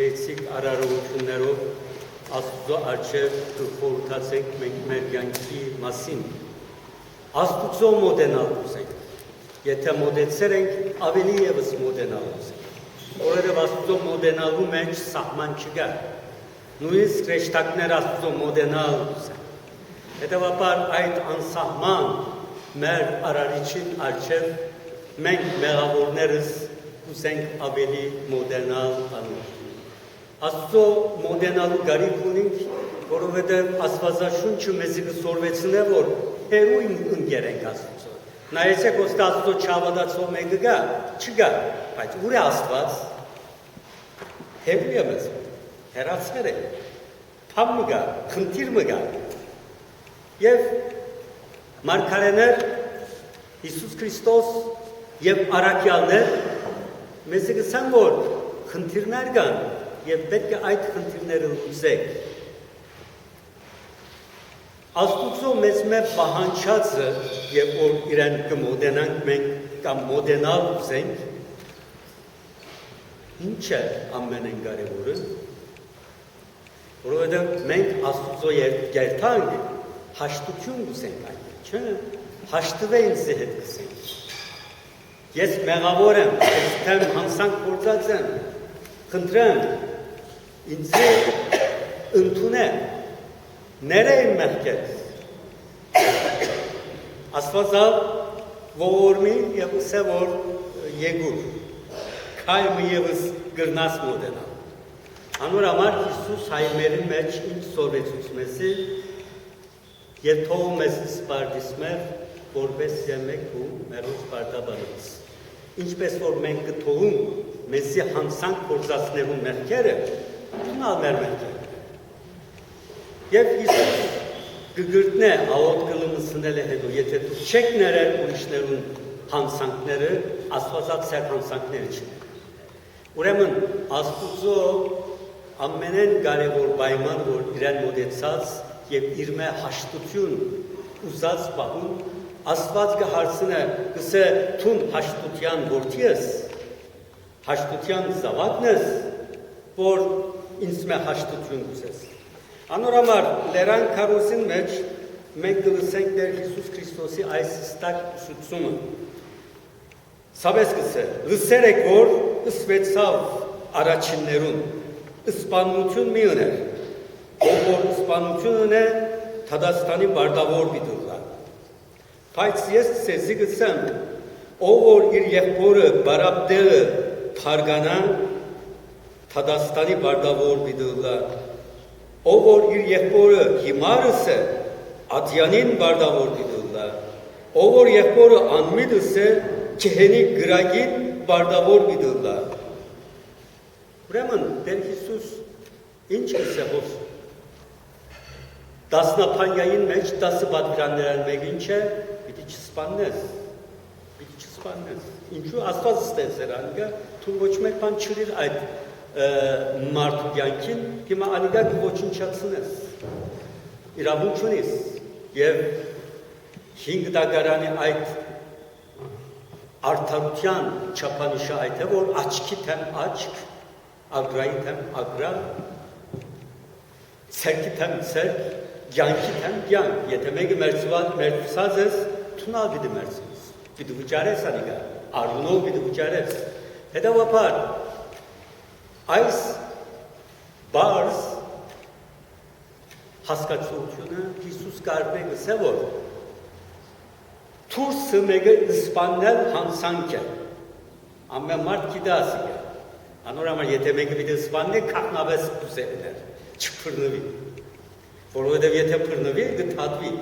գեղեցիկ արարողություններով Աստուծո առջև կխորհրդացենք մենք մեր կյանքի մասին։ Աստուծո մոտենալ ուզենք։ Եթե մոտեցել ենք, ավելի ևս մոտենալ ուզենք։ Որովհետև Աստուծո մոտենալու մեջ սահման չկա։ Նույնիսկ հրեշտակներ Աստուծո մոտենալ ուզեն։ Հետևաբար այդ անսահման մեր արարիչին առջև մենք մեղավորներս ուզենք ավելի մոտենալ անոր։ Աստծո մոտենալու գարիք ունենք, որովհետև Աստվածաշունչը մեզ կսորվեցնե, որ հերու ընկերենք Աստծո։ Նայեցեք, ոստ Աստծո չհավատացող մեկը գա, չգա, բայց ուր է Աստված։ Հերու է մեզ, հեռացել է, փամ մը գա, խնդիր մը գա։ Եվ մարգարեներ, Հիսուս Քրիստոս և առաքյալներ մեզ գսան, որ խնդիրներ կան և պետք է այդ խնդիրները լուծենք։ Աստուծո մեզ մեր պահանջածը և որ իրեն կմոտենանք մենք կամ մոտենալ ուզենք, ինչ է ամենեն կարևորը, որովհետև մենք Աստուծո երթանք հաշտություն ուզենք այդ, չէ՞, հաշտվե ինձ հետ կսենք։ Ես մեղավոր եմ, ես թեմ հանցանք գործած եմ, խնդրեմ, ինձ ընդունեմ, ներեին մեղքերս։ Աստվածալ ողորմի և ուսե որ եգուր, քայմը ևս գրնաս մոտենալ։ Անոր համար Հիսուս հայմերի մեջ ինչ սորվեցուց մեզի և թողում մեզ սպարդիս մեր, որպես եմեք ու մերոց պարտաբանից։ Ինչպես որ մենք կթողում մեզի հանցանք գործածներու մեղքերը, ունալ մեր մեղքերը։ Եվ Հիսուս կգրտնե աղոտ կլմսնել է հետո, եթե դու չեք ներել ուրիշներուն հանցանքները, աստվածացյալ հանցանքները չեն։ Ուրեմն Աստուծո ամենեն կարևոր պայման, որ իրեն մոտեցած և իր մե հաշտություն ուզած պահում, Աստված կհարցնե, կսե թուն հաշտության որդի ես, հաշտության զավակն ես, որ ինձ մե հաշտություն ուզես։ Անոր համար լերան քարոզին մեջ մենք կլսենք դեր Հիսուս Քրիստոսի այս ստակ ուսուցումը։ Սավես կսե, լսեր եք, որ ըսվեցավ առաջիններուն, ըսպանություն մի ուներ, ով որ ըսպանություն ունե, Թադաստանի բարտավոր բիդուրլա։ Բայց ես սեզի գսեմ, ով որ իր եղբորը բարաբդեղը թարգանա, Թադաստանի բարտավոր բիդուրլա, ով որ իր եղբորը հիմարս է, ադյանին բարտավոր բիդուրլա, ով որ եղբորը անմիդս է, Չհենի գրագին բարտավոր բիդուրլա։ Ուրեմն, դեր Հիսուս ինչ կսե հոս։ Դասնապանյային մեջ 10 պատվիրաններան մեկ ինչ է, պիտի չսպաննես, ինչու Աստված ստեղծեր անիկա, թու ոչ մեկ բան չրիր այդ մարդու կյանքին, հիմա անիկա կոչնչացնես, իրավունք ունիս, և 5 դագարանի այդ արդարության չափանիշը այդ է, որ աչքի թեմ աչք, ագրայի թեմ ագրա, ցերքի թեմ ցերք, կյանքի թեմ կյանք, եթե մեկը մերձուսած ես, թունալ պիտի մերձուս, պիտի վճարես անիկա, արունով պիտի վճարես։ Հետևաբար, այս բարս հասկացությունը Հիսուս կարպե գսե, որ թուրսը մեկը սպաննել հանցանք է, ամեն մարդ կիդասիկ է, անոր համար եթե մեկը պիտի սպաննի, կախնավես կուզերներ, չպրնվի, որովհետև եթե պրնվի, գթատվի,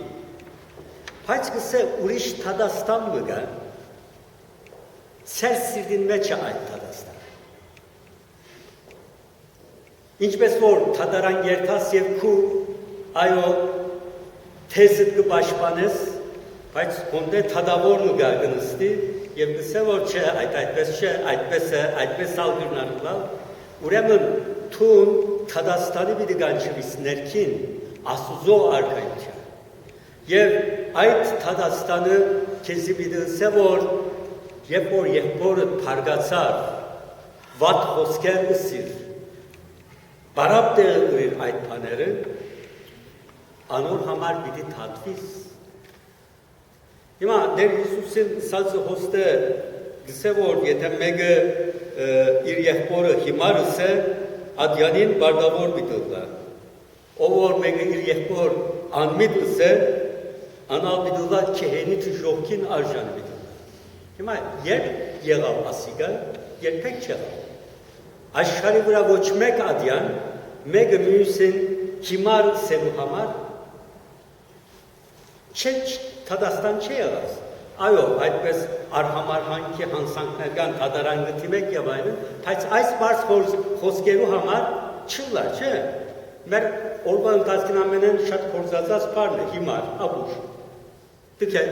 բայց գսե ուրիշ Թադաստան մը գա, սեր սիրդին մեջ է այդ Թադաստան։ Ինչպես որ թադարան երթաս և քու, այո, թեզդ կպաշպանես, բայց հոնդե թադավորն ու գա գնստի, և գսե որ չէ, այդպես չէ, այդպես ալ գրնարուլալ, ուրեմն թուն Թադաստանի պիտի գանչվիս ներքին, Աստուծո արքայության։ Եվ այդ Թադաստանը քեզի պիտի գսե որ, երբ որ եղբորը թարգացար, վատ խոսքեր ըսիր, բարապ տեղը ուրիր այդ բաները, անոր համար պիտի թատվիս։ Հիմա դեր Հիսուսին սածը հոստը գսե որ եթե մեկը իր եղբորը հիմարս է, ադյանին բարդավոր պիտուլա։ Ով որ մեկը իր եղբոր անմիտս է, անալ պիտուլա չհենի թժողքին արժան պիտուլա։ Հիմա երբ եղավ ասիգա, երբեք չեղավ։ Աշխարի վրա ոչ մեկ ադյան, մեկը մյուսին հիմար սելու համար, Թադաստան չի եղած, այո, այդպես արհամար հանքի հանսանքներ կան թադարան գտիմեք և այլն, բայց այս բարս խոսքերու համար չլա, չէ, մեր օրվա ընթացքին ամենեն շատ կործածած պարն է, հիմար, աբուշ, դիք է,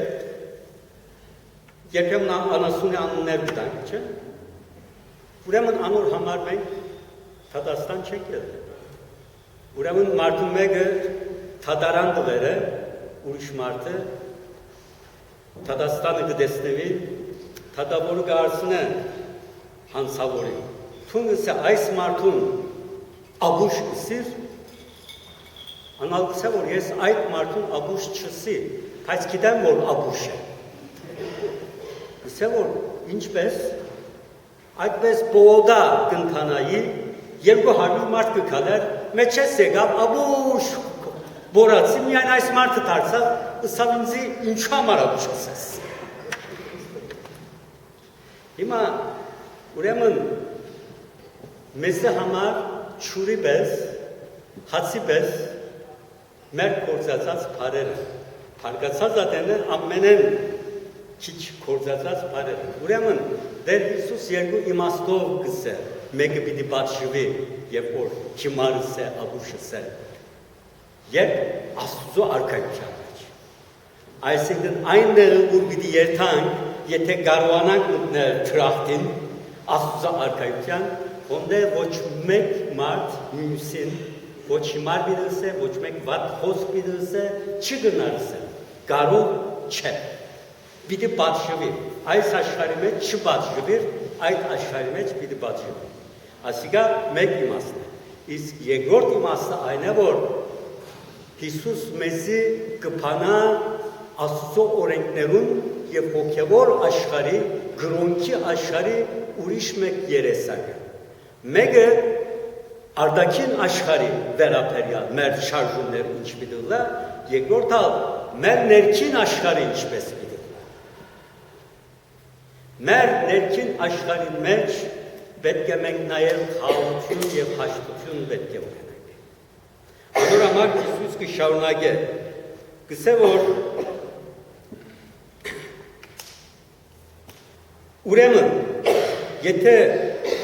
երբեմն անասունի անուններ գտանք, չէ, ուրեմն անոր համար մենք Թադաստան չեք եղել, ուրեմն մարդու մեկը թադարան դվեր է, ուրիշ մարդը Թադաստանը կդեսնևի, թադավորը կարսն է հանցավորին։ Թունգս է այս մարդուն աբուշ կսիր, անալգս է, որ ես այդ մարդուն աբուշ չսի, բայց գիտեմ, որ աբուշ է։ Գս է, որ ինչպես, այդպես բողոդա կնթանայի, 200 մարդ կկալեր, մեջ ես եկավ աբուշ Բորացի միայն այս մարդը դարձավ, ըսավ ինձի ինչու համար աբուշ կսես։ Հիմա ուրեմն մեզը համար չուրի պես, հացի պես մեր կործածած պարերը, հարգացած ատենը ամենեն քիչ կործածած պարերը։ Ուրեմն դեր Հիսուս երկու իմաստով կսե, մեկը պիտի պատժվի և որ չիմարս է, աբուշս է։ Երբ Աստուծո արքայության մեջ։ Այսինքն այն տեղը, որ պիտի երթանք, եթե կարողանանք մտնել թրախտին, Աստուծո արքայության, ոնդեղ ոչ մեկ մարդ մյուսին, ոչ հիմար պիտի է, ոչ մեկ վատ խոսք պիտի է, չի գնարս է, կարող չէ։ Պիտի պատժվի, այս աշխարհի մեջ չպատժվիր, այդ աշխարհի մեջ պիտի պատժվի։ Ասիկա մեկ իմաստն է։ Իսկ երկրորդ իմաստը այն է, որ Հիսուս մեզի կփանա Աստծո օրենքներուն և հոգևոր աշխարհի, գրոնքի աշխարհի ուրիշ մեկ երեսակը։ Մեկը արտաքին աշխարհի վերաբերյալ մեր շարժումներ ինչ պիտի լա, երկրորդը մեր ներքին աշխարհի ինչպես պիտի լա։ Մեր ներքին աշխարհի մեջ պետք է մենք նաև խաղաղություն և հաշտություն պետք է ունենանք։ Անոր համար Հիսուս կշարունակե, կսե որ ուրեմն, եթե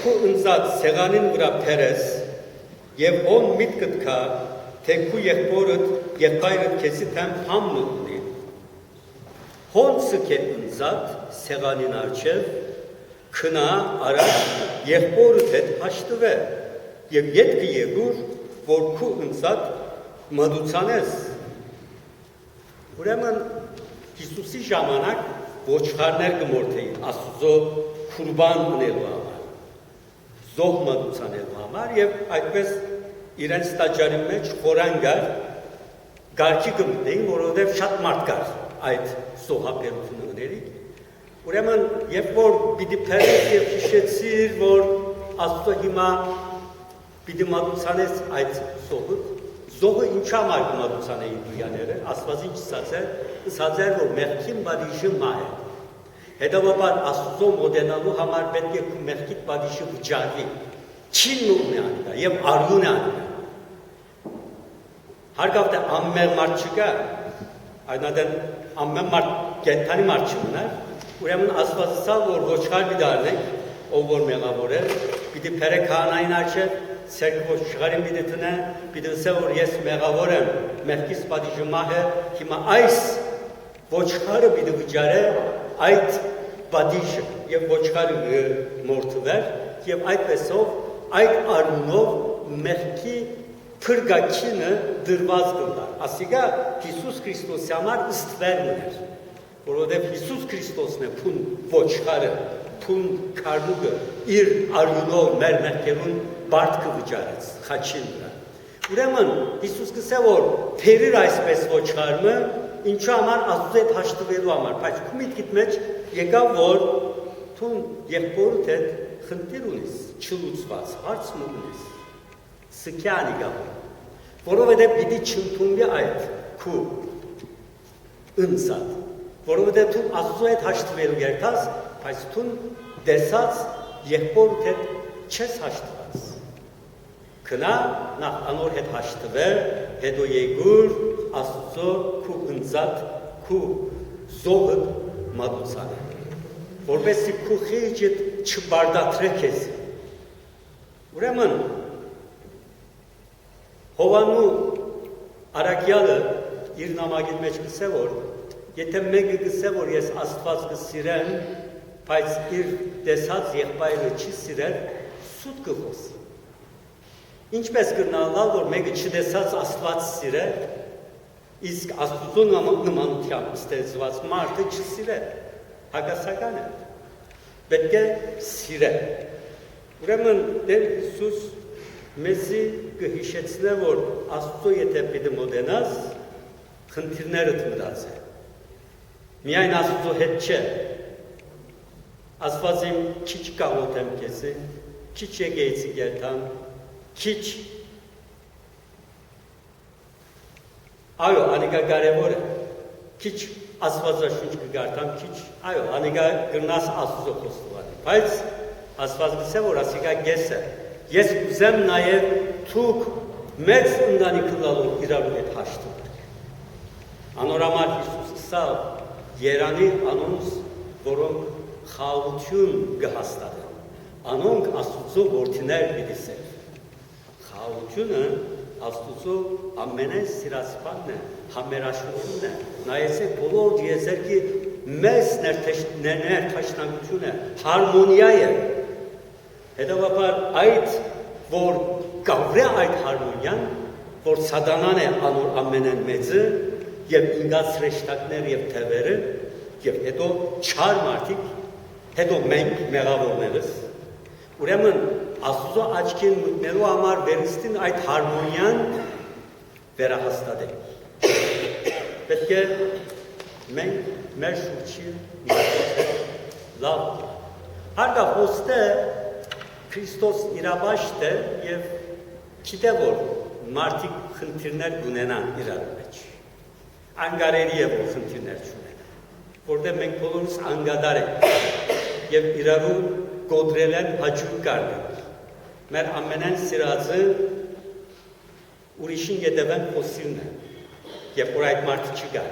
քու ընծած սեղանին վրա փերես և ոն միտքդ կա, թե քու եղբորդ, եղբայրդ քեզի թեմ համ մտնի, հոնցը կե ընծած սեղանին արջև, քնա արած եղբորդ հետ հաշտվե և ետքը եղուր, որ քու ընծատ մդուցանես։ Ուրեմն Հիսուսի ժամանակ ոչխարներ կմորթեին Աստուծո քուրբան ունելու համար, զոհ մդուցանելու համար և այդպես իրենց տաճարի մեջ խորան գար, գարքի կմտնեին, որովհետև շատ մարդ կար այդ զոհաբերությունը ուներիք։ Ուրեմն երբ որ պիտի փերես և հիշեցիր, որ Աստուծո հիմա պիտի մատուցանես այդ զոհը ինչ համար կմատուցանեին դույաները, Աստված ինչ ասած էր, որ մեղքին բադիշը մահ է։ Հետևաբար Աստուծո մոտենալու համար պետք է մեղքիդ բադիշը վճարվի, չինն ունի անիկա և արյուն է անիկա։ Հարկավտ է ամեն մարդ չկա, այնադեն ամեն մարդ կենթանի մարդ չմնար, ուրեմն Աստված ասավ, որ ոչխար պիտի առնենք, ով որ մեղավոր է, պիտի փերե քահանային առջև, ցերկ ոչխարին պիտի տնե, պիտի ասե, որ ես մեղավոր եմ, մեղքիս պատիժը մահ է, հիմա այս ոչխարը պիտի վճարե այդ պատիժը և ոչխարը մորթվեր և այդպեսով այդ արյունով մեղքի փրկագինը դրված կլար։ Ասիկա Հիսուս Քրիստոսի համար ըստվերն էր, որովհետև Հիսուս Քրիստոսն է փուն ոչխարը, փուն քարնուկը իր արյունով մեր մեղքերուն բարդքը վճարեց, խաչին վրա։ Ուրեմն Հիսուս գսե որ թերիր այսպես ոչխարը, ինչու համար Աստծո հետ հաշտվելու համար, բայց քո միտքիդ մեջ եկավ որ թուն եղբորդ հետ խնդիր ունես, չլուծված, հարց ունես, սքյանի գավ, որովհետև պիտի չընդունվի այդ քո ընծատ, որովհետև թուն Աստծո հետ հաշտվելու երթաս, բայց թուն դեսած եղբորդ հետ չես հաշտված։ Քնա նախ անոր հետ հաշտվեր, հետո եկուր Աստծո քու ընծատ, քու զոհը մատուցանը, որպեսզի քու խիղճը չբարդացրե քեզ։ Ուրեմն Հովանու Արաքյալը իր նամակի մեջ գսե որ եթե մեկը գսե որ ես Աստված կսիրեմ, բայց իր տեսած եղբայրը չի սիրել, սուտ կխոսի։ Ինչպես կրնալալ, որ մեկը չտեսած Աստված սիրել, իսկ Աստծո նմանությամբ ստեղծված մարդը չսիրել, հակասական է, պետք է սիրել։ Ուրեմն Տեր Հիսուս մեզի կհիշեցնե, որ Աստծո եթե պիտի մոտենաս, խնդիրները դմրած է։ Միայն Աստծո հետ չէ, Աստված իմ քիչ կաղոթեմ քեզի, քիչ եկեցի գերտամ, քիչ այո, անիկա կարևոր է, քիչ Աստվածաշունչ կգարտամ, քիչ այո, անիկա գրնաս Աստծո խոստովանի, բայց Աստված գսե որ ասիկա գես է, ես ուզեմ նաև թուք մեծ ընտանիք լալու իրարու հետ հաշտվեք։ Անորամար Հիսուս կսավ երանի անոնց, որոնք խաղաղություն կհաստատեն, անոնք Աստուծո որդիներ պիտի սեր։ Խաղաղությունը Աստուծո ամենայն սիրասպանն է, համերաշխությունն է, նայեցեք բոլոր եզերքի մեծ ներթաշնակություն է, հարմոնիա է։ Հետևաբար այդ, որ կավրե այդ հարմոնիան, որ սատանան է անոր ամենեն մեծը, և ինգած հրեշտակներ և թևերը, և հետո չար մարդիկ, հետո մենք մեղավորներս, ուրեմն Աստծո աչքին մտնելու համար վերստին այդ հարմոնիան վերահաստատենք։ Պետք է մենք մեր շուրջի լավ հարգավ ոստե Քրիստոս իրաբաշտ է և գիտե որ մարդիկ խնդիրներ ունենան իրար մեջ։ Անգարելի է որ խնդիրներ չունենան, որտեղ մենք բոլորս անգադար ենք և իրարու գոդրել են հաջուկ կարնենք։ Մեր ամենայն սիրածը ուրիշին ետևեն խոսիրն է, և որ այդ մարդը չգա։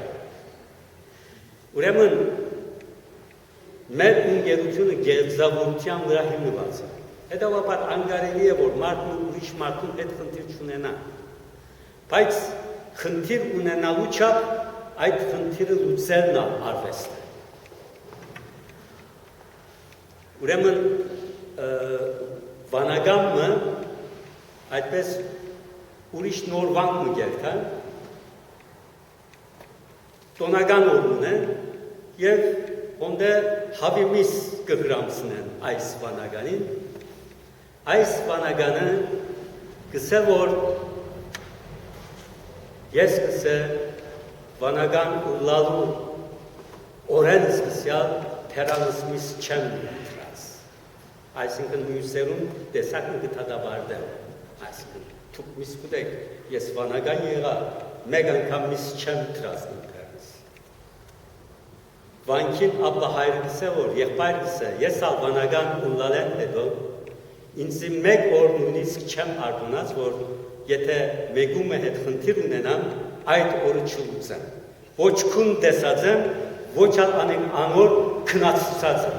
Ուրեմն մեր ունգերությունը գերձավորության վրա հիմնված է։ Հետևաբար անգարելի է, որ մարդն ուրիշ մարդուն հետ խնդիր չունենա։ Բայց խնդիր ունենալու չափ այդ խնդիրը լուծելն արվեստ է։ Ուրեմն վանագամը այդպես ուրիշ նոր վանք մգերթան, տոնական օրուն է և ոնդե հավիմիս կհրամցնեն այս վանագանին, այս վանագանը գսե որ ես գսե վանագան ուլալու օրեն սկսյալ թերանս միս չեմ դրած, այսինքն մյուսերուն տեսակն գտադաբարդել, այսինքն թուկ միս կուտեք, ես վանագան եղա, մեկ անգամ միս չեմ դրած նմքերս։ Վանքին ապա հայր գսե որ, եղբայր գսե, ես ալ վանագան ուլալեն հետո, ինձի մեկ օր նույնիսկ չեմ արգունած, որ եթե մեկում է հետ խնդիր ունենամ, այդ օրը չլուծեմ, ոչ քուն տեսած եմ, ոչ անոր քնացուցած եմ,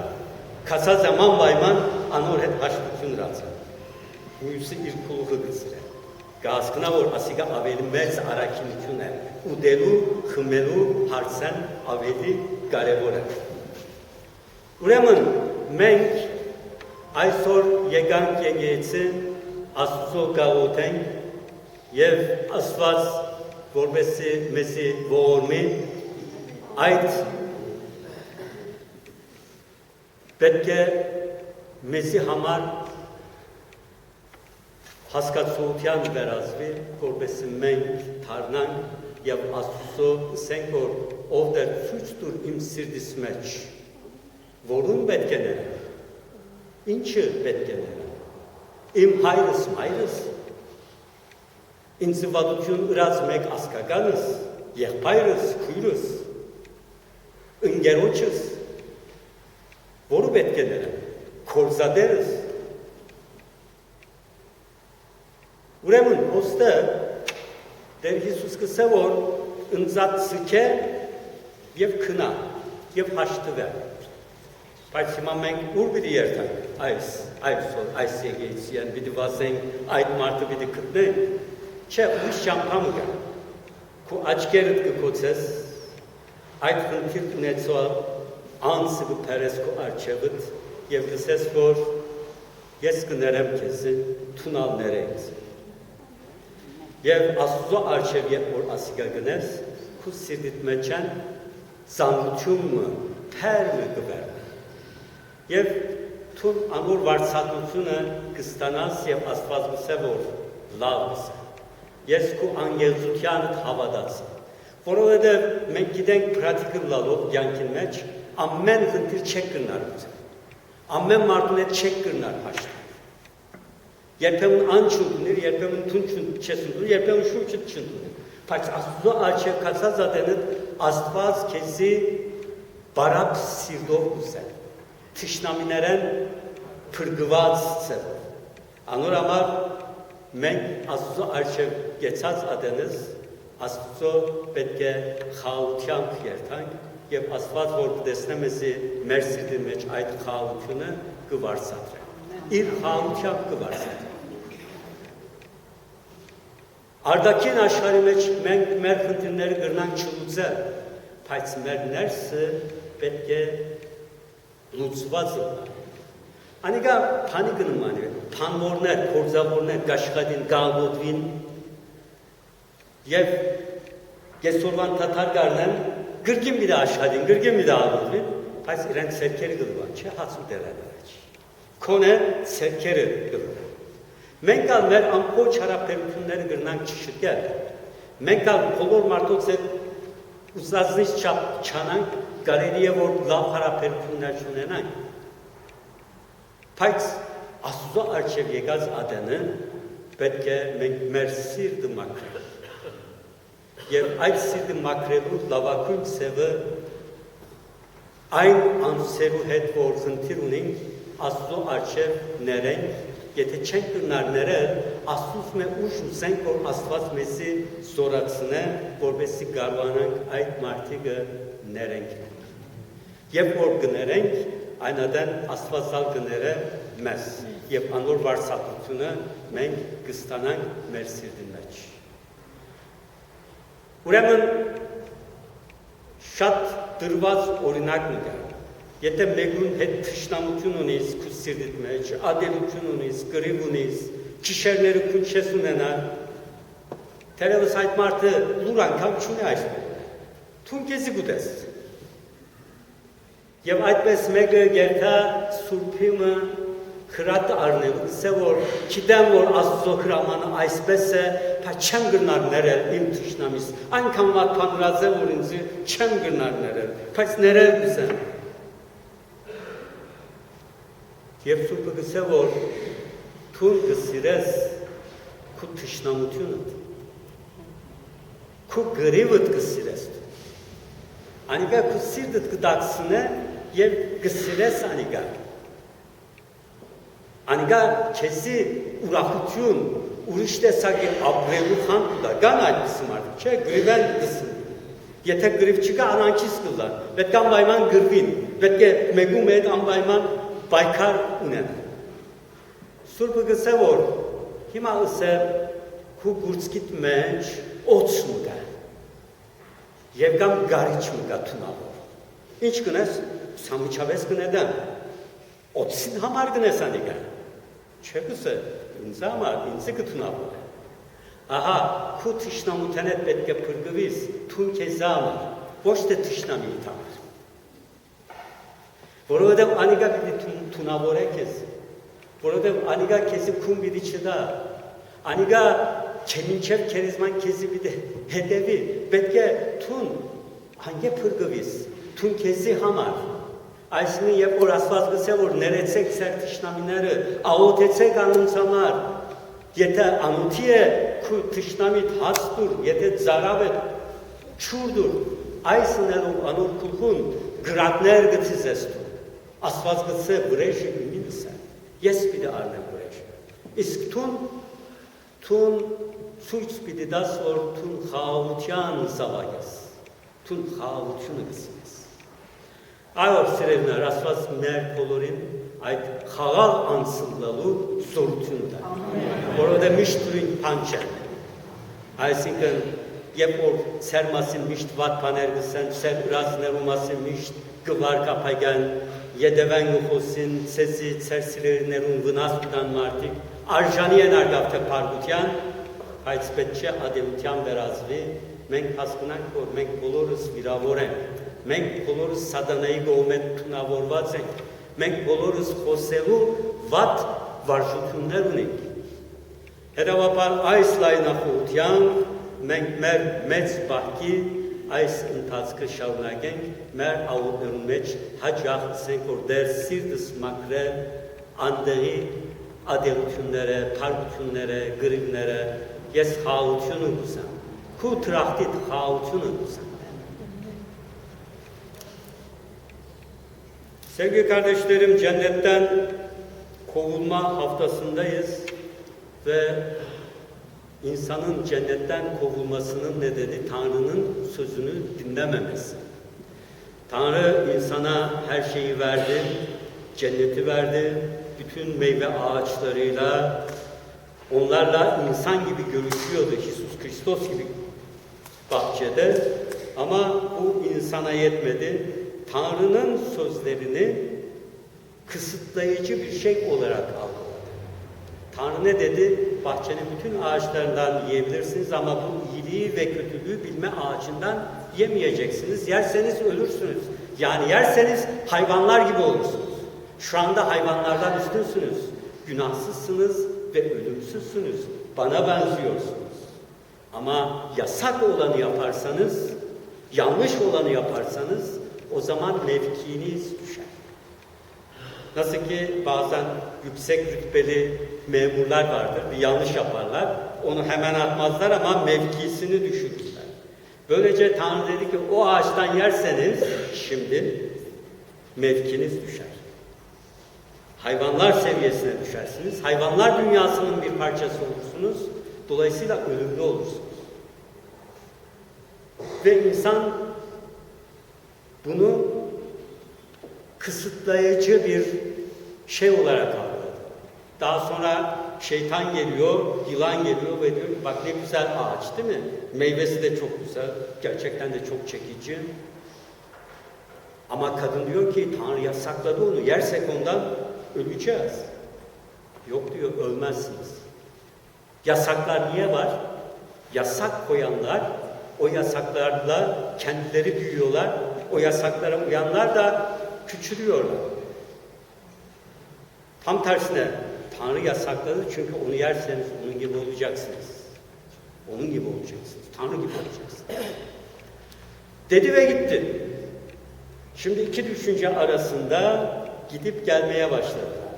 կացած եմ անվայման անոր հետ հաշտություն ռացը, մյուսը իր կուլուղը գծր է, կհասկնա, որ ասիկա ավելի մեծ առաքինություն է, ուդելու, խմելու հարցեն ավելի կարևոր է։ Ուրեմն մենք այսօր եկանք եկեցին Աստծո գաղութենք և Աստված որպեսզի մեզի ողորմի այդ պետք է մեզի համար հասկացության վերածվի, որպեսզի մենք դառնանք եւ Աստծո ասենք որ ով դեռ ցույց տուր իմ սիրտիս մեջ, որուն պետք է ները, ինչը պետք է ները, իմ հայրս, մայրս, ինձ վատություն ուրած մեկ ասկականս, եղբայրս, քույրս, ընկերոջս, որը պետք է ները, քորզադերս, ուրեմն ոստը Տեր Հիսուս կսե որ ընձած սքե եւ քնա եւ հաշտվե բայց հիմա մենք ուր պիտի երթանք այս եկեղեցիան պիտի վասենք այդ մարդը պիտի գտնենք չէ ուրիշ ճամփա մը կա քո աչքերդ կկոչես այդ խնդիրը ունեցող անձը կփերես քո արջևդ եւ լսես որ ես կներեմ քեզ թունալներից Եվ Աստծո արջև երբ որ ասիկա գնես, քո սիրտիդ մեջ են ծանրությունը, թերմը կվերնի։ Եվ թուն անոր վարձատնությունը կստանաս եւ Աստված գսե որ լավ գսե։ Ես քո անգեղծությանդ հավատացի։ Որովհետեւ մենք գիտենք պրակտիկալ լալով կյանքին մեջ ամեն խնդիր չեք կրնար ուզել։ Ամեն մարդուն հետ չեք կրնար հաշտվել։ Երբեմն անչուն ուներ, երբեմն թունչուն չես ուներ, երբեմն շուրջը չուներ։ Բայց Աստծո արջև կացած ատենդ Աստված քեզի բարակ սիրտով ուզել։ Թշնամիներեն փրկված ձևով։ Անոր համար մենք Աստծո արջև կեցած ատենս Աստծո պետք է խաղաղությամբ երթանք եւ Աստված որ կտեսնե մեզի մեր սիրտի մեջ այդ խաղաղությունը կվարձատրե։ Իր խաղաղությամբ կվարձատրե։ Արդակին աշխարհի մեջ մենք մեր խնդիրները կրնանք չլուծել, բայց մեր ներսը պետք է լուծված լինի։ Անիկա փանիկը նման է, փանորներ, փորձավորներ գաշխատին գալոդվին եւ կեսօրվան թաթար գարնեն գրկին մի դա աշխատին, գրկին մի դա ալոդվին, բայց իրենք սերքերը գլվան, չէ հացու դերան առաջ։ Քոնե սերքերը գլվան։ Մենք ալ մեր ամբողջ հարաբերությունները գրնանք չշտկել։ Մենք ալ բոլոր մարդոց հետ ուզածնից չանանք, կարելի է որ լավ հարաբերություններ ունենանք։ Բայց Աստծո առջև եկած ադենը պետք է մենք մեր սիրտը մաքրենք։ Եվ այդ սիրտը մաքրելու լավագույն ձևը այն անձերու հետ որ խնդիր ունենք, Աստծո առջև ներենք Եթե չենք կրնար ներել, Աստծուց մե ուժ ուզենք, որ Աստված մեզի զորացնե, որպեսզի կարողանանք այդ մարդիկը ներենք։ Եվ որ կներենք, այնադեն Աստվածալ կները մեզ, եւ անոր վարձատրությունը մենք կստանանք մեր սիրտի մեջ։ Ուրեմն շատ դրված օրինակ կա։ Եթե մեկուն հետ թշնամություն ունիս քո սիրտիդ մեջ, ադելություն ունիս, գրիվ ունիս, քիշերները քուն չես ունենալ, թերևս այդ մարդը լուր անգամ չունի այսպես։ Թուն քեզի գուտես։ Եվ այդպես մեկը գերտա սուրբիմը քրատ առնելու, ասե որ գիտեմ որ Աստծո հրամանը այսպես է, բայց չեմ գնար ներել իմ թշնամիս։ Այնքան վատ բանրած է որ ինձ չեմ գնար ներել, բայց ներել կսեմ։ Եվ սուրբը գսե որ թուն գսիրես քու թշնամությունդ, քու գրիվդ գսիրես, անիկա քու սիրտդ կդակսնե և գսիրես անիկա, անիկա քեզի ուրախություն, ուրիշ տեսակի ապրելու խանդ կուտա, գան այդպիսի մարդը, չէ, գրիվեն գսին, եթե գրիվ չկա անանքիս կլան, պետք անբայման գրվին, պետք է մեկում հետ անբայման պայքար ունեն։ Սուրբը գսե որ հիմա ըսե քու գուրցքիդ մեջ օծ մգա եւ կամ գարիչ մգա թունավոր։ Ինչ կնես, սամիչավես կնեդան, օծին համար կնես անիկա։ Չէ գսե, ինձ համար, ինձը կթունավոր է։ Ահա, քու թշնամության հետ պետք է փրկվիս, թուն քեզ համար, ոչ թե թշնամի համար։ Որովհետև անիկա պիտի թունավոր է քեզ, որովհետև անիկա քեզի քուն պիտի չդա, Անիգա չեմինչև քերիզման քեզի պիտի հետևի, պետք է թուն հանգե փրկվիս, թուն քեզի համար։ Այսինքն երբ որ Աստված գսե որ ներեցեք ձեր թշնամիները, աղոթեցեք անոնց համար, եթե անոթի է քու թշնամիդ հաստուր, եթե ծարավ է չուրդուր, այս նելով անոր քուխուն գրատներ գցի զեստու։ Աստված գսե վրեժի իմինս է, ես պիտի արնեմ վրեժը։ Իսկ թուն ցույց պիտի դաս որ թուն խաղաղության զավակես, թուն խաղաղությունը գսես։ Այո, սիրելիներ, Աստված մեր բոլորին այդ խաղաղ անցնելու զորությունը տա։ Որովհետև միշտ ուրին բան չէ։ Այսինքն, երբ որ ծեր մասին միշտ վատ բաներ գսեն, ծեր ուրացներու մասին միշտ գվարկապագան, յետևեն գխոսին, ցեզի ծեր սիրելիներուն վնաս կտան մարդիկ, արժանի են արգավթե փառության, բայց պետք չէ ադելության վերածվի, մենք հասկանանք, որ մենք բոլորս վիրավոր ենք, մենք բոլորս սատանայի կողմեն թունավորված ենք, մենք բոլորս խոսելու վատ վարժություններ ունենք։ Հետևաբար այս լայնախոհությամբ մենք մեր մեծ բախի այս ընթացքը շարունակենք, մեր աղոթներու մեջ հաճախ ասենք, որ դեր սիրտս մաքրել անդեղի ադելությունները, փառությունները, գրիվները, ես խաղաղությունը կուսամ, քու տրախտիդ խաղաղությունը կուսամ։ Sevgili kardeşlerim, cennetten kovulma haftasındayız ve insanın cennetten kovulmasının nedeni Tanrı'nın sözünü dinlememesi. Tanrı insana her şeyi verdi, cenneti verdi, bütün meyve ağaçlarıyla, onlarla insan gibi görüşüyordu, Jesus Kristos gibi bahçede. Ama bu insana yetmedi. Tanrı'nın sözlerini kısıtlayıcı bir şey olarak algıladı. Tanrı ne dedi? Bahçenin bütün ağaçlarından yiyebilirsiniz ama bu iyiliği ve kötülüğü bilme ağacından yemeyeceksiniz. Yerseniz ölürsünüz. Yani yerseniz hayvanlar gibi olursunuz. Şu anda hayvanlardan üstünsünüz. Günahsızsınız ve ölümsüzsünüz. Bana benziyorsunuz. Ama yasak olanı yaparsanız, yanlış olanı yaparsanız o zaman mevkiniz düşer. Nasıl ki bazen yüksek rütbeli memurlar vardır, bir yanlış yaparlar, onu hemen atmazlar ama mevkisini düşürürler. Böylece Tanrı dedi ki o ağaçtan yerseniz şimdi mevkiniz düşer. Hayvanlar seviyesine düşersiniz, hayvanlar dünyasının bir parçası olursunuz, dolayısıyla ölümlü olursunuz. Ve insan bunu kısıtlayıcı bir şey olarak algıladı. Daha sonra şeytan geliyor, yılan geliyor ve diyor ki bak ne güzel ağaç değil mi? Meyvesi de çok güzel, gerçekten de çok çekici. Ama kadın diyor ki Tanrı yasakladı onu, yersek ondan öleceğiz. Yok diyor, ölmezsiniz. Yasaklar niye var? Yasak koyanlar o yasaklarla kendileri büyüyorlar. O yasaklara uyanlar da küçülüyorlar. Tam tersine Tanrı yasakladı çünkü onu yerseniz onun gibi olacaksınız. Onun gibi olacaksınız. Tanrı gibi olacaksınız. Dedi ve gitti. Şimdi iki düşünce arasında gidip gelmeye başladılar.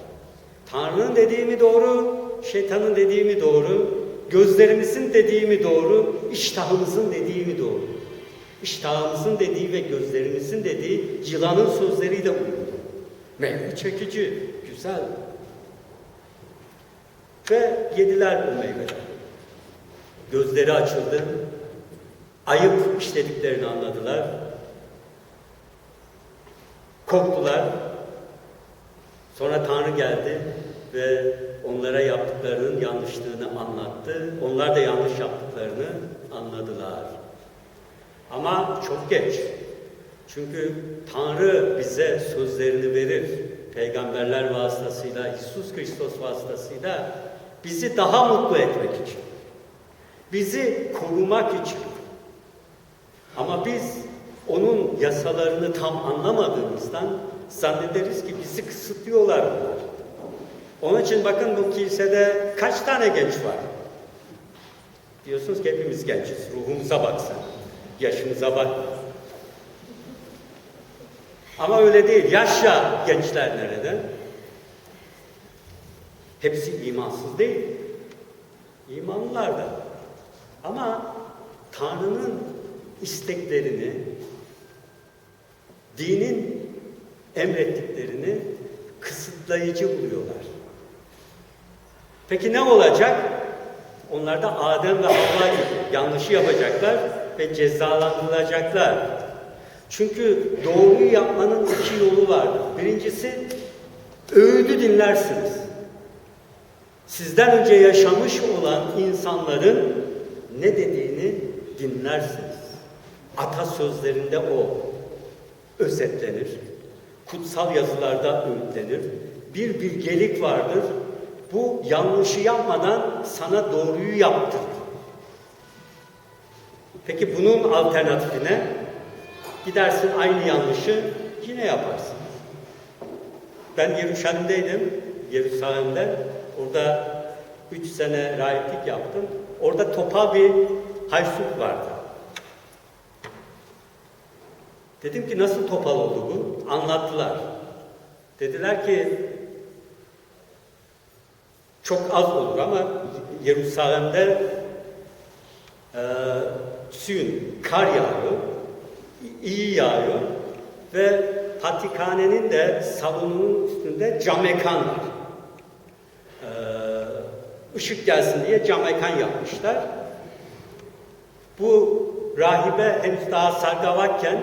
Tanrı'nın dediği mi doğru, şeytanın dediği mi doğru, gözlerimizin dediği mi doğru, iştahımızın dediği mi doğru? İştahımızın dediği ve gözlerimizin dediği yılanın sözleriyle uyumlu. Meyve çekici, güzel. Ve yediler o meyveleri. Gözleri açıldı. Ayıp işlediklerini anladılar. Korktular. Sonra Tanrı geldi ve onlara yaptıklarının yanlışlığını anlattı. Onlar da yanlış yaptıklarını anladılar. Ama çok geç. Çünkü Tanrı bize sözlerini verir. Peygamberler vasıtasıyla, Jesus Kristos vasıtasıyla bizi daha mutlu etmek için. Bizi korumak için. Ama biz onun yasalarını tam anlamadığımızdan zannederiz ki bizi kısıtlıyorlar bunlar. Onun için bakın bu kilisede kaç tane genç var? Diyorsunuz ki hepimiz gençiz. Ruhumuza baksın. Yaşımıza bak. Ama öyle değil. Yaşça gençler nerede? Hepsi imansız değil. İmanlılar da. Ama Tanrı'nın isteklerini, dinin emrettiklerini kısıtlayıcı buluyorlar. Peki ne olacak? Onlar da Adem ve Havva gibi yanlışı yapacaklar ve cezalandırılacaklar. Çünkü doğruyu yapmanın iki yolu vardır. Birincisi, öğüdü dinlersiniz. Sizden önce yaşamış olan insanların ne dediğini dinlersiniz. Atasözlerinde o özetlenir. Kutsal yazılarda öğütlenir. Bir bilgelik vardır. Bu yanlışı yapmadan sana doğruyu yaptırır. Peki bunun alternatifine gidersin aynı yanlışı yine yaparsın. Ben Yerusalim'de. Orada 3 sene rahiplik yaptım. Orada topal bir haysuk vardı. Dedim ki nasıl topal oldu bu? Anlattılar. Dediler ki çok az olur ama Yerusalim'de kar yağıyor, iyi yağıyor ve patrikhanenin de salonunun üstünde cam mekan var. Işık gelsin diye cam mekan yapmışlar. Bu rahibe henüz daha sargavakken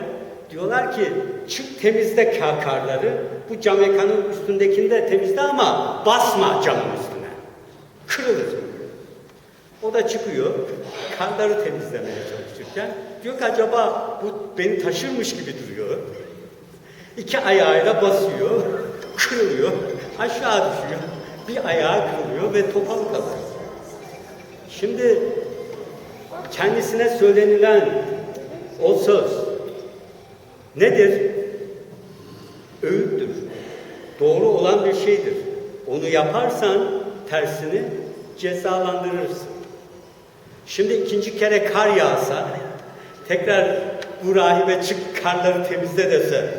diyorlar ki çık temizle karları, bu cam mekanın üstündekini de temizle ama basma camın üstüne. Kırılır. O da çıkıyor, karları temizlemeye çalışırken diyor ki acaba bu beni taşırmış gibi duruyor. 2 ayağıyla basıyor, kırılıyor, aşağı düşüyor. Bir ayağı kırılıyor ve topal kalıyor. Şimdi kendisine söylenilen o söz nedir? Öğüttür. Doğru olan bir şeydir. Onu yaparsan tersini cezalandırırsın. Şimdi 2. kere kar yağsa, tekrar bu rahibe çık karları temizle dese,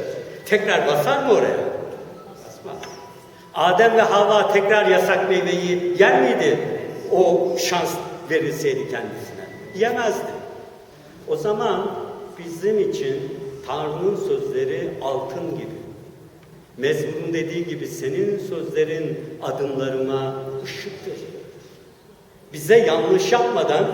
tekrar basar mı oraya? Basmaz. Adem ve Havva tekrar yasak meyveyi yer miydi? O şans verilseydi kendisine. Yemezdi. O zaman bizim için Tanrı'nın sözleri altın gibi. Mezmur'un dediği gibi senin sözlerin adımlarıma ışıktır. Bize yanlış yapmadan,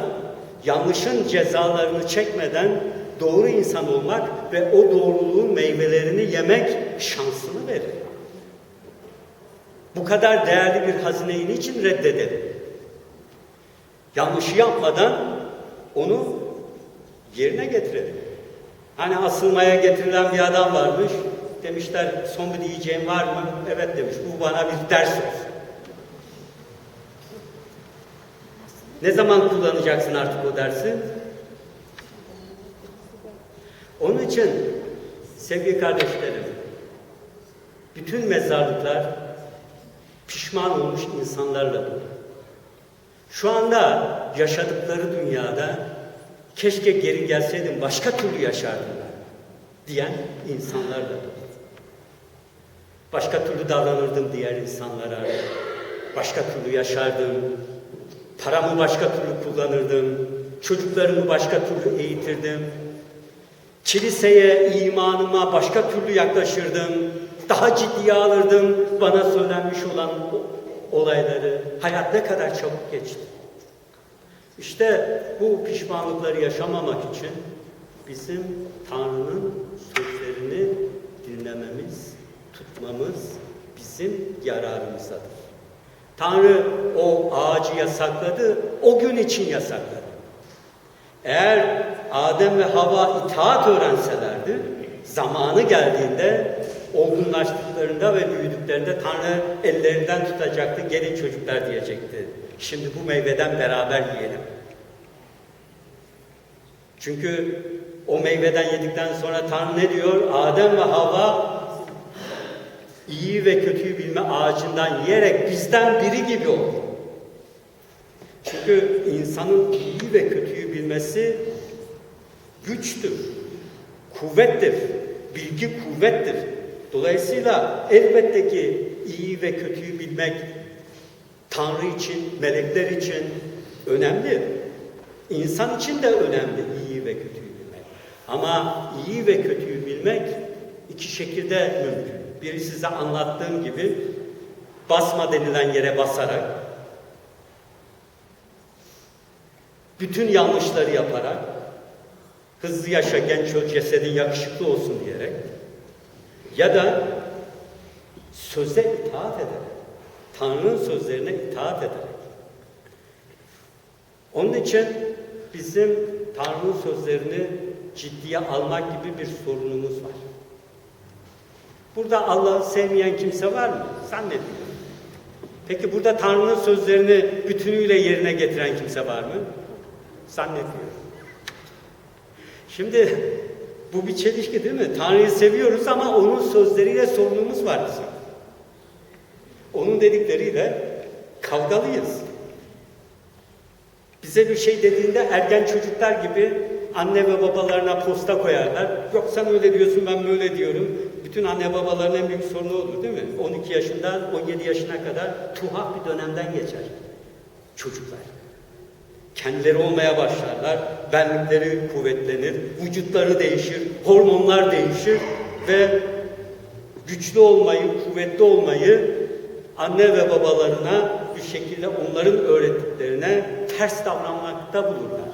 yanlışın cezalarını çekmeden doğru insan olmak ve o doğruluğun meyvelerini yemek şansını verir. Bu kadar değerli bir hazineyi niçin reddedelim? Yanlışı yapmadan onu yerine getirelim. Hani asılmaya getirilen bir adam varmış. Demişler son bir diyeceğim var mı? Evet demiş. Bu bana bir ders olsun. Ne zaman kullanacaksın artık o dersi? Onun için sevgili kardeşlerim, bütün mezarlıklar pişman olmuş insanlarla dolu. Şu anda yaşadıkları dünyada keşke geri gelseydim başka türlü yaşardım diyen insanlarla dolu. Başka türlü davranırdım diğer insanlara, başka türlü yaşardım, paramı başka türlü kullanırdım, çocuklarımı başka türlü eğitirdim, kiliseye, imanıma başka türlü yaklaşırdım, daha ciddiye alırdım bana söylenmiş olan olayları. Hayat ne kadar çabuk geçti. İşte bu pişmanlıkları yaşamamak için bizim Tanrı'nın sözlerini dinlememiz, tutmamız bizim yararımızdadır. Tanrı o ağacı yasakladı, o gün için yasakladı. Eğer Adem ve Havva itaat öğrenselerdi, zamanı geldiğinde, olgunlaştıklarında ve büyüdüklerinde Tanrı ellerinden tutacaktı, gelin çocuklar diyecekti. Şimdi bu meyveden beraber yiyelim. Çünkü o meyveden yedikten sonra Tanrı ne diyor? Adem ve Havva iyi ve kötüyü bilme ağacından yiyerek bizden biri gibi oldu. Çünkü insanın iyi ve kötüyü bilmesi güçtür, kuvvettir, bilgi kuvvettir. Dolayısıyla elbette ki iyi ve kötüyü bilmek Tanrı için, melekler için önemli. İnsan için de önemli iyi ve kötüyü bilmek. Ama iyi ve kötüyü bilmek iki şekilde mümkün. Biri size anlattığım gibi basma denilen yere basarak, bütün yanlışları yaparak, hızlı yaşa, genç ol, cesedin yakışıklı olsun diyerek ya da söze itaat ederek, Tanrı'nın sözlerine itaat ederek. Onun için bizim Tanrı'nın sözlerini ciddiye almak gibi bir sorunumuz var. Burada Allah'ı sevmeyen kimse var mı? Zannetmiyorum. Peki burada Tanrı'nın sözlerini bütünüyle yerine getiren kimse var mı? Zannetmiyorum. Şimdi bu bir çelişki değil mi? Tanrı'yı seviyoruz ama onun sözleriyle sorunumuz var bizim. Onun dedikleriyle kavgalıyız. Bize bir şey dediğinde ergen çocuklar gibi anne ve babalarına posta koyarlar. Yok sen öyle diyorsun, ben böyle diyorum. Bütün anne babaların en büyük sorunu olur değil mi? 12 yaşından 17 yaşına kadar tuhaf bir dönemden geçer çocuklar. Kendileri olmaya başlarlar, benlikleri kuvvetlenir, vücutları değişir, hormonlar değişir ve güçlü olmayı, kuvvetli olmayı anne ve babalarına bir şekilde onların öğrettiklerine ters davranmakta bulurlar.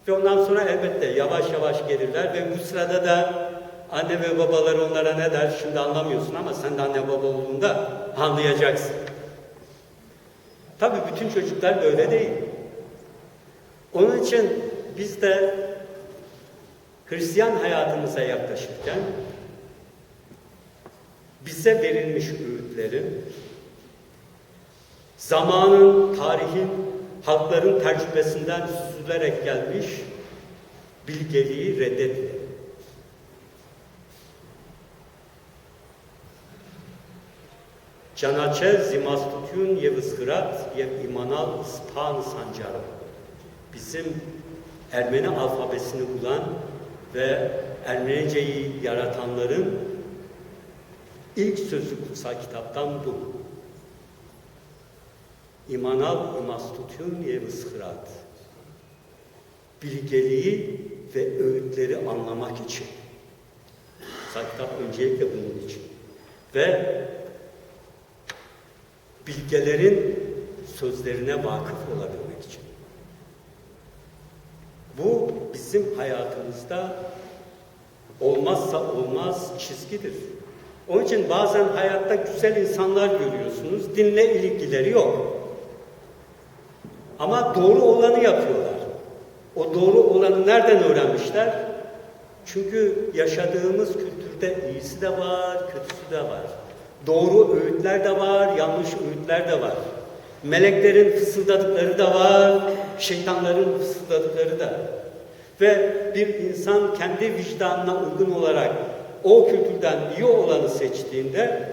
Ve ondan sonra elbette yavaş yavaş gelirler ve bu sırada da anne ve babaları onlara ne der? Şimdi anlamıyorsun ama sen de anne baba olduğunda anlayacaksın. Tabii bütün çocuklar böyle değil. Onun için biz de Hristiyan hayatımıza yaklaşırken bize verilmiş öğütleri zamanın, tarihin, halkların tecrübesinden süzülerek gelmiş bilgeliği reddetmeyelim. Canače zimastutun yevızhırat yev imanal span sancarı. Bizim Ermeni alfabesini bulan ve Ermenice'yi yaratanların ilk sözü kutsal kitaptan bu. İmanal imastutun yevızhırat. Bilgeliği ve öğütleri anlamak için. Kutsal kitap öncelikle bunun için. Ve bilgelerin sözlerine vakıf olabilmek için. Bu bizim hayatımızda olmazsa olmaz çizgidir. Onun için bazen hayatta güzel insanlar görüyorsunuz, dinle ilgileri yok. Ama doğru olanı yapıyorlar. O doğru olanı nereden öğrenmişler? Çünkü yaşadığımız kültürde iyisi de var, kötüsü de var. Doğru öğütler de var, yanlış öğütler de var. Meleklerin fısıldadıkları da var, şeytanların fısıldadıkları da. Ve bir insan kendi vicdanına uygun olarak o kültürden iyi olanı seçtiğinde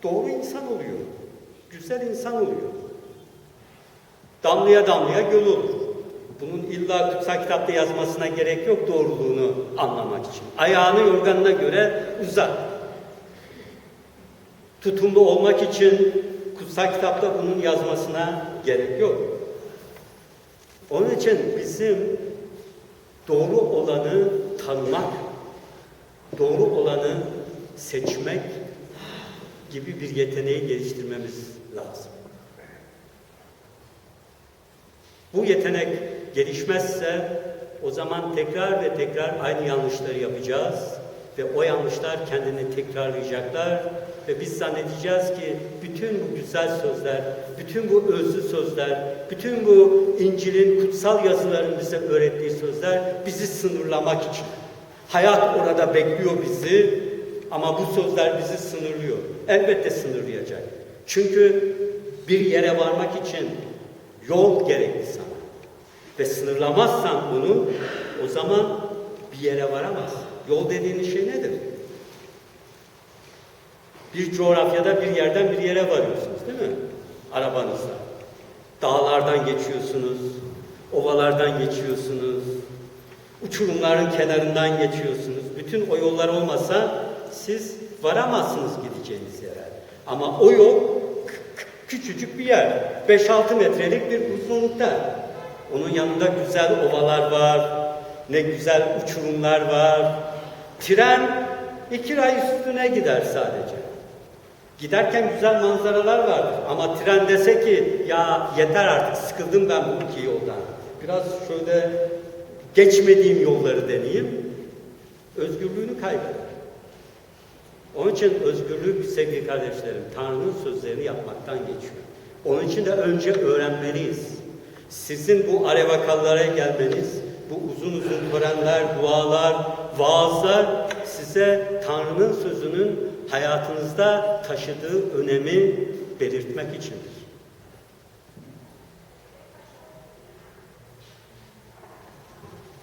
doğru insan oluyor, güzel insan oluyor. Damlaya damlaya göl olur. Bunun illa kutsal kitapta yazmasına gerek yok doğruluğunu anlamak için. Ayağını yorganına göre uzat. Tutumlu olmak için kutsal kitapta bunun yazmasına gerek yok. Onun için bizim doğru olanı tanımak, doğru olanı seçmek gibi bir yeteneği geliştirmemiz lazım. Bu yetenek gelişmezse o zaman tekrar ve tekrar aynı yanlışları yapacağız ve o yanlışlar kendini tekrarlayacaklar ve biz zannedeceğiz ki bütün bu güzel sözler, bütün bu özlü sözler, bütün bu İncil'in kutsal yazıların bize öğrettiği sözler bizi sınırlamak için. Hayat orada bekliyor bizi ama bu sözler bizi sınırlıyor. Elbette sınırlayacak. Çünkü bir yere varmak için yol gerekli sana. Ve sınırlamazsan bunu, o zaman bir yere varamazsın. Yol dediğiniz şey nedir? Bir coğrafyada bir yerden bir yere varıyorsunuz değil mi? Arabanızla. Dağlardan geçiyorsunuz, ovalardan geçiyorsunuz, uçurumların kenarından geçiyorsunuz. Bütün o yollar olmasa siz varamazsınız gideceğiniz yere. Ama o yol küçücük bir yer, 5-6 metrelik bir uzunlukta. Onun yanında güzel ovalar var, ne güzel uçurumlar var. Tren 2 ray üstüne gider sadece. Giderken güzel manzaralar vardır. Ama tren dese ki ya yeter artık sıkıldım ben bu iki yoldan. Biraz şöyle geçmediğim yolları deneyeyim. Özgürlüğünü kaybeder. Onun için özgürlük sevgili kardeşlerim Tanrı'nın sözlerini yapmaktan geçiyor. Onun için de önce öğrenmeliyiz. Sizin bu arevakallara gelmeniz, bu uzun uzun törenler, dualar, vaazlar size Tanrı'nın sözünün hayatınızda taşıdığı önemi belirtmek içindir.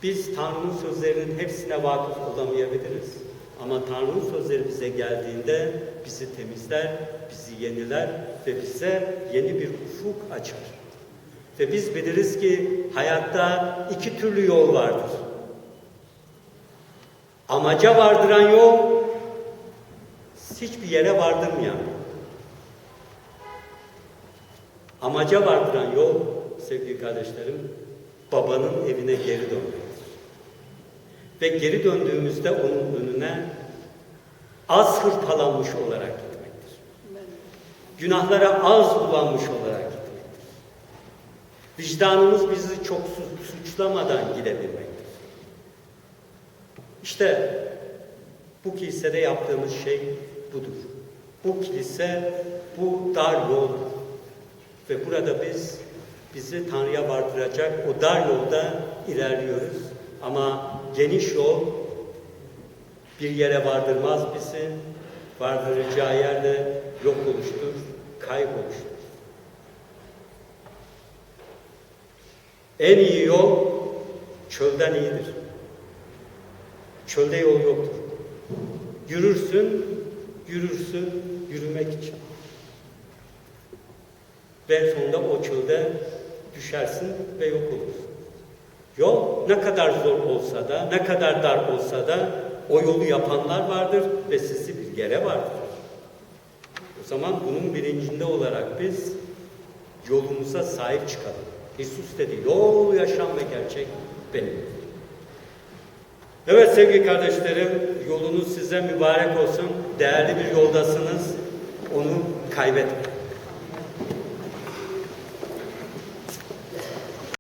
Biz Tanrı'nın sözlerinin hepsine vakıf olamayabiliriz. Ama Tanrı'nın sözleri bize geldiğinde bizi temizler, bizi yeniler ve bize yeni bir ufuk açar. Ve biz biliriz ki hayatta 2 türlü yol vardır. Amaca vardıran yol, hiçbir yere vardırmayan. Amaca vardıran yol, sevgili kardeşlerim, babanın evine geri dönmektir. Ve geri döndüğümüzde onun önüne az hırpalanmış olarak gitmektir. Günahlara az bulanmış olarak gitmektir. Vicdanımız bizi çok suçlamadan gidebilmektir. İşte bu kilisede yaptığımız şey budur. Bu kilise, bu dar yoldur. Ve burada bizi Tanrı'ya vardıracak o dar yolda ilerliyoruz. Ama geniş yol bir yere vardırmaz bizi. Vardıracağı yerde yok oluştur, kayboluştur. En iyi yol çölden iyidir. Çölde yol yoktur. Yürürsün yürümek için. Ve sonunda o çölde düşersin ve yok olursun. Yol ne kadar zor olsa da, ne kadar dar olsa da o yolu yapanlar vardır ve sizi bir yere vardır. O zaman bunun bilincinde olarak biz yolumuza sahip çıkalım. İsus dedi, yol, yaşam ve gerçek benim. Evet sevgili kardeşlerim, yolunuz size mübarek olsun. Değerli bir yoldasınız, onu kaybetmeyin.